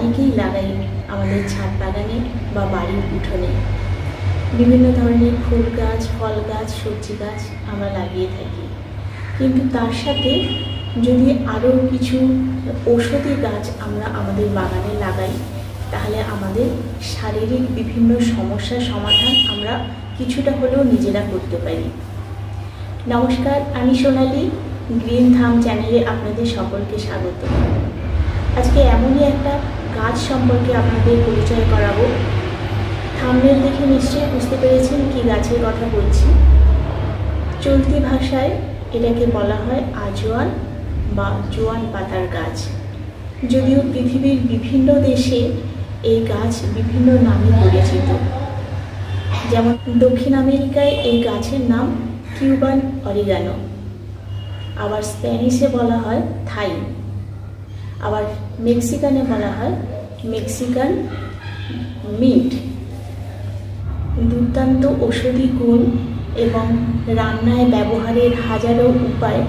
অনেকেই লাগাই আমাদের ছাদ বাগানে বা বাড়ির উঠোনে। বিভিন্ন ধরনের ফুল গাছ, ফল গাছ, সবজি গাছ আমরা লাগিয়ে থাকি। কিন্তু তার সাথে যদি আরও কিছু ঔষধি গাছ আমরা আমাদের বাগানে লাগাই, তাহলে আমাদের শারীরিক বিভিন্ন সমস্যার সমাধান আমরা কিছুটা হলেও নিজেরা করতে পারি। নমস্কার, আমি সোনালি, গ্রিন থাম চ্যানেলে আপনাদের সকলকে স্বাগত। আজকে এমনই একটা গাছ সম্পর্কে আপনাদের পরিচয় করাবো। থাম্বনেল দেখে নিশ্চয়ই বুঝতে পেরেছেন কি গাছের কথা বলছি। চলতি ভাষায় এটাকে বলা হয় আজওয়ান বা জোয়ান পাতার গাছ। যদিও পৃথিবীর বিভিন্ন দেশে এই গাছ বিভিন্ন নামে পরিচিত। যেমন দক্ষিণ আমেরিকায় এই গাছের নাম কিউবান অরিগানো, আবার স্প্যানিশে বলা হয় থাইম, আবার মেক্সিকানে বলা হয় মেক্সিকান মিন্ট। দুর্দান্ত ঔষধি গুণ এবং রান্নায় ব্যবহারের হাজারো উপায়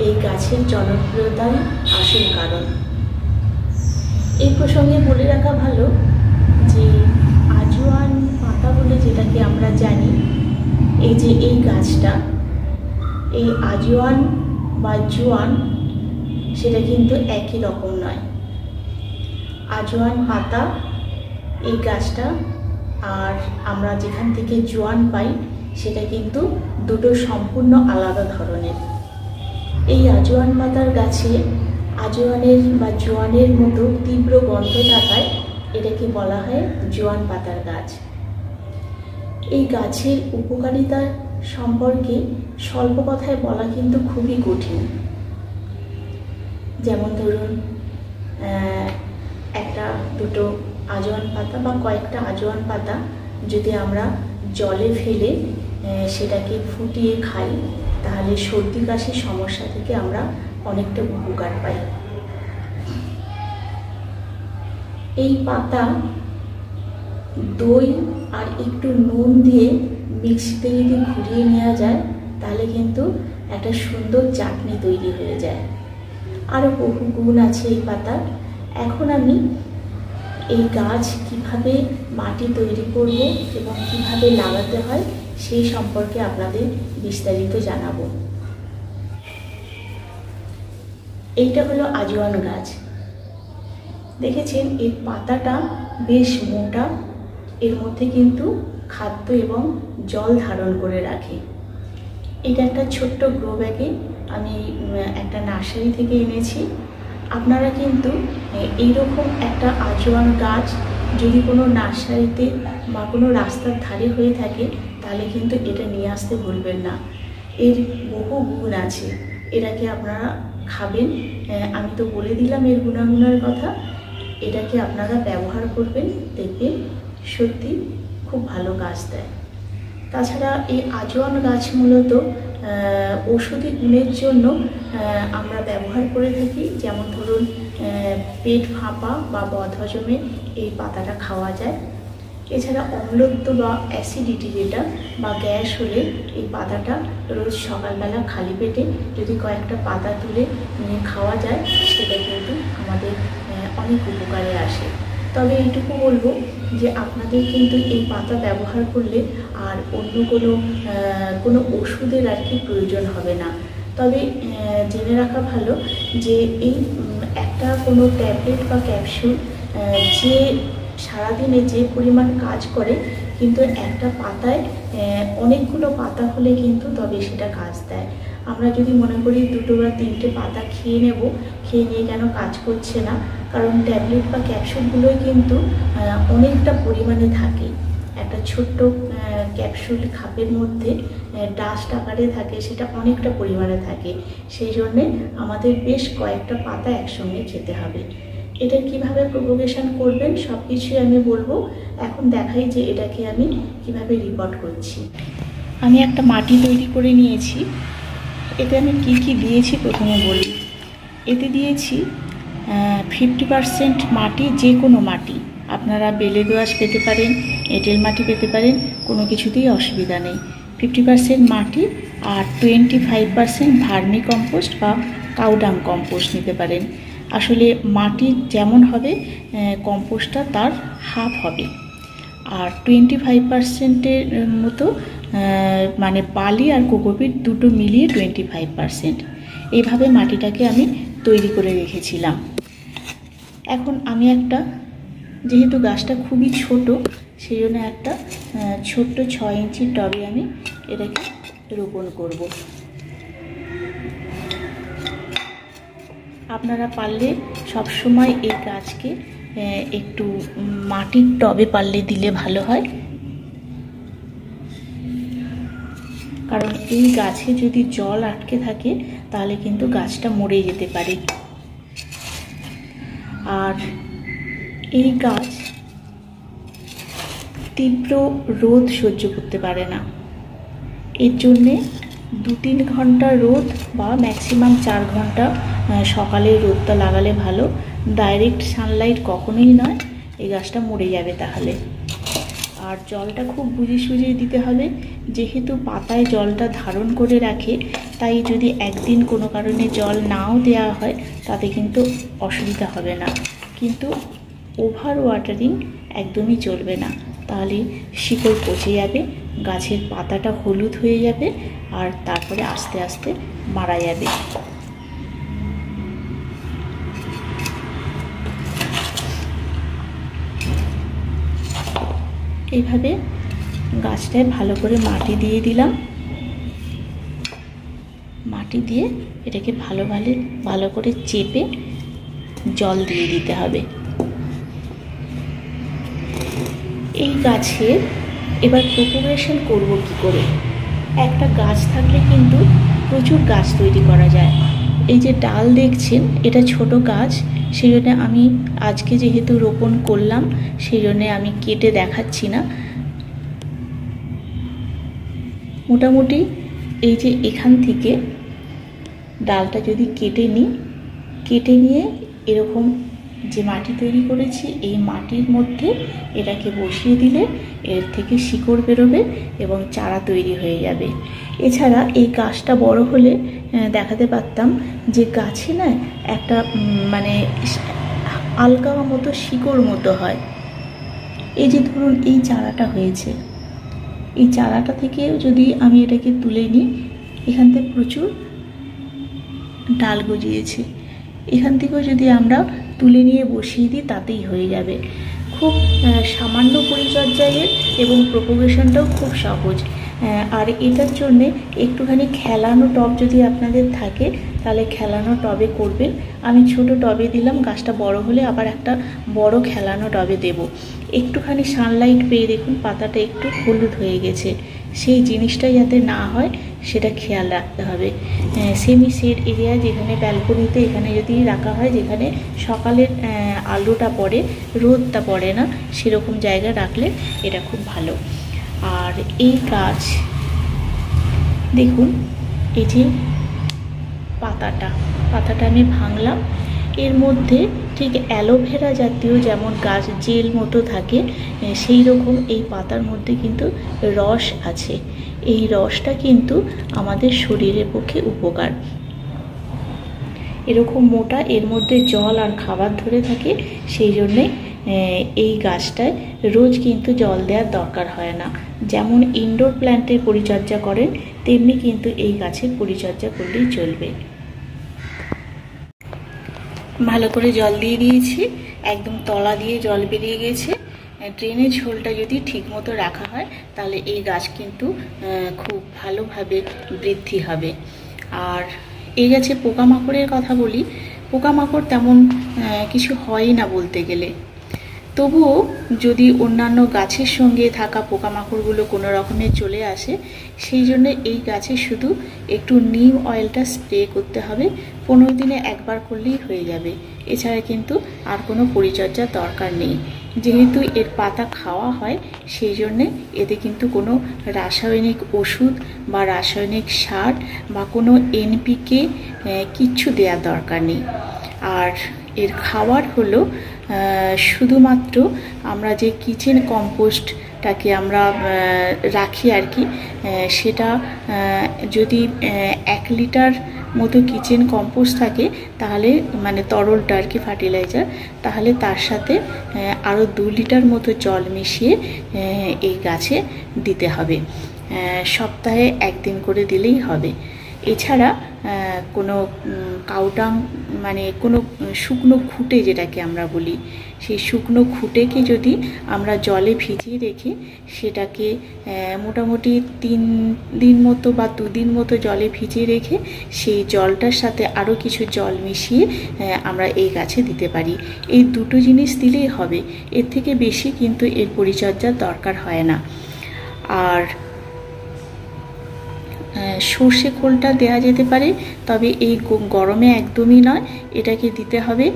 এই গাছের জনপ্রিয়তার আসল কারণ। এই প্রসঙ্গে বলে রাখা ভালো যে আজওয়ান পাতা বলে যেটাকে আমরা জানি, এই যে এই গাছটা, এই আজওয়ান বা জোয়ান, সেটা কিন্তু একই রকম নয়। আজওয়ান পাতা এই গাছটা আর আমরা যেখান থেকে জোয়ান পাই সেটা কিন্তু দুটো সম্পূর্ণ আলাদা ধরনের। এই আজওয়ান পাতার গাছে আজওয়ানের বা জোয়ানের মতো তীব্র গন্ধ থাকায় এটাকে বলা হয় জোয়ান পাতার গাছ। এই গাছের উপকারিতা সম্পর্কে স্বল্প কথায় বলা কিন্তু খুবই কঠিন। যেমন ধরুন, একটা দুটো আজওয়ান পাতা বা কয়েকটা আজওয়ান পাতা যদি আমরা জলে ফেলে সেটাকে ফুটিয়ে খাই, তাহলে সর্দি কাশির সমস্যা থেকে আমরা অনেকটা উপকার পাই। এই পাতা দই আর একটু নুন দিয়ে মিক্সিতে যদি ঘুরিয়ে নেওয়া যায়, তাহলে কিন্তু একটা সুন্দর চাটনি তৈরি হয়ে যায়। আরও বহু গুণ আছে এই পাতার। এখন আমি এই গাছ কিভাবে মাটি তৈরি করব এবং কিভাবে লাগাতে হয় সেই সম্পর্কে আপনাদের বিস্তারিত জানাবো। এইটা হলো আজওয়ান গাছ। দেখেছেন এর পাতাটা বেশ মোটা, এর মধ্যে কিন্তু খাদ্য এবং জল ধারণ করে রাখে। এটা একটা ছোট্ট গ্রো ব্যাগে আমি একটা নার্সারি থেকে এনেছি। আপনারা কিন্তু এইরকম একটা আজওয়ান গাছ যদি কোনো নার্সারিতে বা কোনো রাস্তার ধারে হয়ে থাকে, তাহলে কিন্তু এটা নিয়ে আসতে ভুলবেন না। এর বহু গুণ আছে, এটাকে আপনারা খাবেন। আমি তো বলে দিলাম এর গুণাগুণের কথা। এটাকে আপনারা ব্যবহার করবেন, দেখবেন সত্যি খুব ভালো কাজ দেয়। তাছাড়া এই আজওয়ান গাছ মূলত ঔষধি গুণের জন্য আমরা ব্যবহার করে থাকি। যেমন ধরুন, পেট ফাঁপা বা বদহজমে এই পাতাটা খাওয়া যায়। এছাড়া অম্লত্ব বা অ্যাসিডিটি যেটা বা গ্যাস হলে এই পাতাটা রোজ সকালবেলা খালি পেটে যদি কয়েকটা পাতা তুলে নিয়ে খাওয়া যায়, সেটা কিন্তু আমাদের অনেক উপকারে আসে। তবে এইটুকু বলবো যে আপনাদের কিন্তু এই পাতা ব্যবহার করলে আর অন্য কোনো ওষুধের আর কি প্রয়োজন হবে না। তবে জেনে রাখা ভালো যে এই একটা কোনো ট্যাবলেট বা ক্যাপসুল যে সারাদিনে যে পরিমাণ কাজ করে, কিন্তু একটা পাতায় অনেকগুলো পাতা হলে কিন্তু তবে সেটা কাজ দেয়। আমরা যদি মনে করি দুটো বা তিনটে পাতা খেয়ে নিয়ে কেন কাজ করছে না, কারণ ট্যাবলেট বা ক্যাপসুলগুলোই কিন্তু অনেকটা পরিমাণে থাকে। একটা ছোট্ট ক্যাপসুল খাপের মধ্যে ডাস্ট আকারে থাকে, সেটা অনেকটা পরিমাণে থাকে। সেই জন্যে আমাদের বেশ কয়েকটা পাতা একসঙ্গে খেতে হবে। এটা কিভাবে প্রোপাগেশন করবেন সব কিছুই আমি বলবো। এখন দেখাই যে এটাকে আমি কিভাবে রিপোর্ট করছি। আমি একটা মাটি তৈরি করে নিয়েছি। এতে আমি কি দিয়েছি প্রথমে বলি। এতে দিয়েছি 50% মাটি, যে কোনো মাটি। আপনারা বেলে দোআঁশ পেতে পারেন, এঁটেল মাটি পেতে পারেন, কোনো কিছুতেই অসুবিধা নেই। 50% মাটি আর 25% ভার্মি কম্পোস্ট বা কাউডাং কম্পোস্ট নিতে পারেন। আসলে মাটি যেমন হবে কম্পোস্টটা তার হাফ হবে। আর 25%-এর মতো মানে বালি আর কোকোপিট দুটো মিলিয়ে 25%। এইভাবে মাটিটাকে আমি তৈরি করে রেখেছিলাম। এখন আমি একটা, যেহেতু গাছটা খুবই ছোট, সেই জন্য একটা ছোট্ট 6 ইঞ্চির টবে আমি এটাকে রোপণ করব। আপনারা পারলে সবসময় এই গাছকে একটু মাটির টবে পারলে দিলে ভালো হয়, কারণ এই গাছে যদি জল আটকে থাকে তাহলে কিন্তু গাছটা মরে যেতে পারে। আর এই গাছ তীব্র রোদ সহ্য করতে পারে না, এর জন্যে 2-3 ঘন্টা রোদ বা ম্যাক্সিমাম 4 ঘন্টা সকালে রোদটা লাগালে ভালো। ডাইরেক্ট সানলাইট কখনোই নয়, এই গাছটা মরে যাবে তাহলে। আর জলটা খুব বুঝে সুঝে দিতে হবে, যেহেতু পাতায় জলটা ধারণ করে রাখে, তাই যদি একদিন কোনো কারণে জল নাও দেওয়া হয় তাতে কিন্তু অসুবিধা হবে না। কিন্তু ওভার ওয়াটারিং একদমই চলবে না, তাহলে শিকড় পচে যাবে, গাছের পাতাটা হলুদ হয়ে যাবে আর তারপরে আস্তে আস্তে মারা যাবে। এইভাবে গাছটায় ভালো করে মাটি দিয়ে দিলাম। মাটি দিয়ে এটাকে ভালো করে চেপে জল দিয়ে দিতে হবে। এই গাছের এবার প্রোপাগেশন করব কি করে? একটা গাছ থাকলে কিন্তু প্রচুর গাছ তৈরি করা যায়। এই যে ডাল দেখছেন, এটা ছোট গাছ, সেই জন্য আমি আজকে যেহেতু রোপণ করলাম সেই জন্যে আমি কেটে দেখাচ্ছি না। মোটামুটি এই যে এখান থেকে ডালটা যদি কেটে নিয়ে এরকম যে মাটি তৈরি করেছি এই মাটির মধ্যে এটাকে বসিয়ে দিলে এর থেকে শিকড় বেরোবে এবং চারা তৈরি হয়ে যাবে। এছাড়া এই গাছটা বড় হলে দেখাতে পারতাম যে গাছে না একটা মানে আলগা মতো শিকড় মতো হয়। এই যে ধরুন এই চারাটা হয়েছে, এই চারাটা থেকে যদি আমি এটাকে তুলে নিই, এখান থেকে প্রচুর ডাল গজিয়েছে, এখান থেকেও যদি আমরা তুলে নিয়ে বসিয়ে দিই তাতেই হয়ে যাবে। খুব সামান্য পরিচর্যায় এবং প্রোপাগেশনটাও খুব সহজ। আর এটার জন্যে একটুখানি খেলানো টব যদি আপনাদের থাকে তাহলে খেলানো টবে করবেন। আমি ছোট টবে দিলাম, গাছটা বড় হলে আবার একটা বড় খেলানো টবে দেব। একটুখানি সানলাইট পেয়ে দেখুন পাতাটা একটু হলুদ হয়ে গেছে, সেই জিনিসটা যাতে না হয় সেটা খেয়াল রাখতে হবে। সেমি শেড এরিয়া, যেখানে ব্যালকনিতে এখানে যদি রাখা হয়, যেখানে সকালের আলোটা পড়ে রোদটা পড়ে না, সেরকম জায়গায় রাখলে এটা খুব ভালো। আর এই গাছ দেখুন, এই যে পাতাটা আমি ভাঙলাম, এর মধ্যে ঠিক অ্যালোভেরা জাতীয় যেমন গাছ জেল মতো থাকে সেই রকম এই পাতার মধ্যে কিন্তু রস আছে। এই রসটা কিন্তু আমাদের শরীরের পক্ষে উপকার। এরকম মোটা, এর মধ্যে জল আর খাবার ধরে থাকে, সেই জন্যে এই গাছটায় রোজ কিন্তু জল দেওয়ার দরকার হয় না। যেমন ইনডোর প্ল্যান্টের পরিচর্যা করেন তেমনি কিন্তু এই গাছের পরিচর্যা করলেই চলবে। ভালো করে জল দিয়ে দিয়েছি, একদম তলা দিয়ে জল বেরিয়ে গেছে। ড্রেনেজ হোলটা যদি ঠিক মতো রাখা হয় তাহলে এই গাছ কিন্তু খুব ভালোভাবে বৃদ্ধি হবে। আর এই গাছে পোকামাকড়ের কথা বলি, পোকামাকড় তেমন কিছু হয় না বলতে গেলে, তবুও যদি অন্যান্য গাছের সঙ্গে থাকা পোকামাকড়গুলো কোনো রকমে চলে আসে, সেই জন্য এই গাছে শুধু একটু নিম অয়েলটা স্প্রে করতে হবে। 15 দিনে একবার করলেই হয়ে যাবে, এছাড়া কিন্তু আর কোনো পরিচর্যার দরকার নেই। যেহেতু এর পাতা খাওয়া হয় সেই জন্যে এতে কিন্তু কোনো রাসায়নিক ওষুধ বা রাসায়নিক সার বা কোনো এনপিকে কিচ্ছু দেওয়ার দরকার নেই। আর এর খাবার হলো শুধুমাত্র আমরা যে কিচেন কম্পোস্টটাকে আমরা রাখি আর কি, সেটা যদি 1 লিটার মতো কিচেন কম্পোস্ট থাকে, তাহলে মানে তরলটা আর কি ফার্টিলাইজার, তাহলে তার সাথে আরও 2 লিটার মতো জল মিশিয়ে এই গাছে দিতে হবে। সপ্তাহে 1 দিন করে দিলেই হবে। এছাড়া কোনো কাউডাং মানে কোনো শুকনো খুঁটে যেটাকে আমরা বলি, সেই শুকনো খুঁটেকে যদি আমরা জলে ভিজিয়ে রেখে সেটাকে মোটামুটি 3 দিন মতো বা 2 দিন মতো জলে ভিজিয়ে রেখে সেই জলটার সাথে আরও কিছু জল মিশিয়ে আমরা এই গাছে দিতে পারি। এই দুটো জিনিস দিলেই হবে, এর থেকে বেশি কিন্তু এর পরিচর্যার দরকার হয় না। আর সর্ষে খোলটা দেওয়া যেতে পারে, তবে এই গরমে একদমই নয়, এটাকে দিতে হবে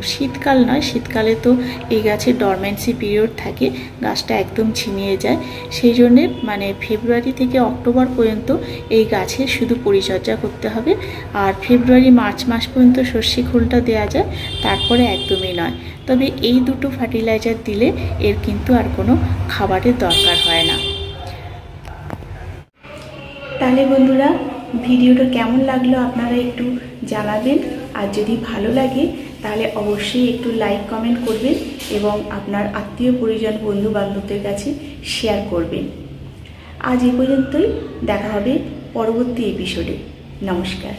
শীতকাল নয়। শীতকালে তো এই গাছের ডরমেন্সি পিরিয়ড থাকে, গাছটা একদম ঝিমিয়ে যায়। সেই জন্যে মানে ফেব্রুয়ারি থেকে অক্টোবর পর্যন্ত এই গাছের শুধু পরিচর্যা করতে হবে। আর ফেব্রুয়ারি মার্চ মাস পর্যন্ত সর্ষে খোলটা দেওয়া যায়, তারপরে একদমই নয়। তবে এই দুটো ফার্টিলাইজার দিলে এর কিন্তু আর কোনো খাবারের দরকার হয় না। তাহলে বন্ধুরা, ভিডিওটা কেমন লাগলো আপনারা একটু জানাবেন। আর যদি ভালো লাগে তাহলে অবশ্যই একটু লাইক কমেন্ট করবেন এবং আপনার আত্মীয় পরিজন বন্ধু বান্ধবদের কাছে শেয়ার করবেন। আজ এই পর্যন্তই, দেখা হবে পরবর্তী এপিসোডে। নমস্কার।